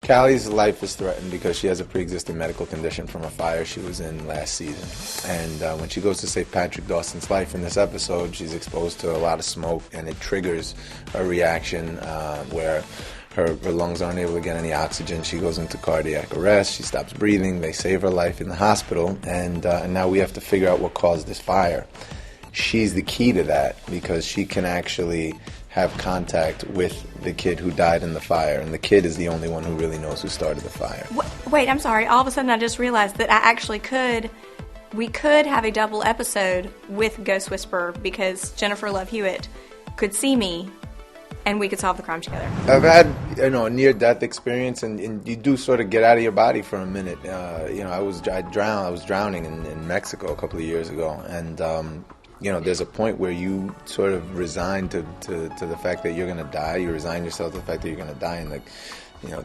Callie's life is threatened because she has a pre-existing medical condition from a fire she was in last season. And when she goes to save Patrick Dawson's life in this episode, she's exposed to a lot of smoke, and it triggers a reaction where her lungs aren't able to get any oxygen. She goes into cardiac arrest. She stops breathing. They save her life in the hospital, and now we have to figure out what caused this fire. She's the key to that because she can actually have contact with the kid who died in the fire, and the kid is the only one who really knows who started the fire. Wait, I'm sorry. All of a sudden I just realized that I actually we could have a double episode with Ghost Whisperer because Jennifer Love Hewitt could see me and we could solve the crime together. I've had, a near-death experience, and you do sort of get out of your body for a minute. I was drowning in Mexico a couple of years ago, and there's a point where you sort of resign to the fact that you're going to die. You resign yourself to the fact that you're going to die, and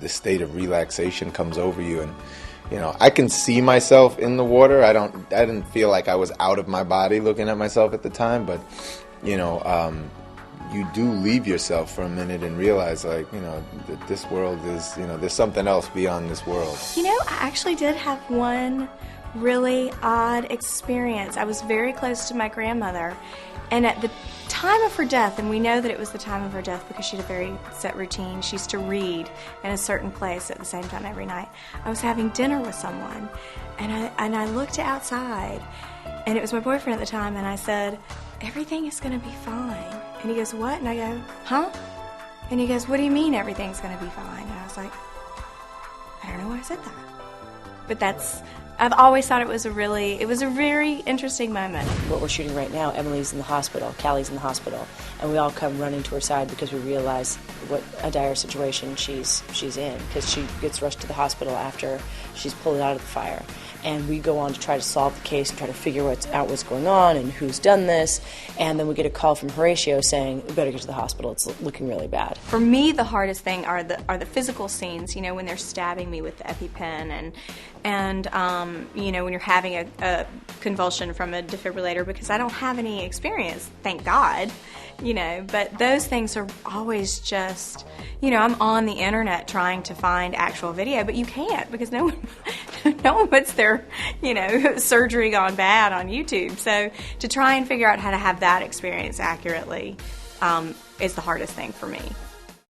this state of relaxation comes over you. And I can see myself in the water. I didn't feel like I was out of my body looking at myself at the time, but you do leave yourself for a minute and realize, that this world is, there's something else beyond this world. I actually did have one really odd experience. I was very close to my grandmother, and at the time of her death, and we know that it was the time of her death because she had a very set routine. She used to read in a certain place at the same time every night. I was having dinner with someone, and I looked outside, and it was my boyfriend at the time, and I said, "Everything is going to be fine." And he goes, "What?" And I go, "Huh?" And he goes, "What do you mean everything's going to be fine?" And I was like, I don't know why I said that. But I've always thought it was a very interesting moment. What we're shooting right now, Emily's in the hospital, Callie's in the hospital, and we all come running to her side because we realize what a dire situation she's in, because she gets rushed to the hospital after she's pulled out of the fire. And we go on to try to solve the case and try to figure out what's going on and who's done this. And then we get a call from Horatio saying, "We better get to the hospital. It's looking really bad." For me, the hardest thing are the physical scenes. When they're stabbing me with the EpiPen, and when you're having a convulsion from a defibrillator, because I don't have any experience, thank God. But those things are always just, I'm on the internet trying to find actual video, but you can't because no one puts their, surgery gone bad on YouTube. So to try and figure out how to have that experience accurately is the hardest thing for me.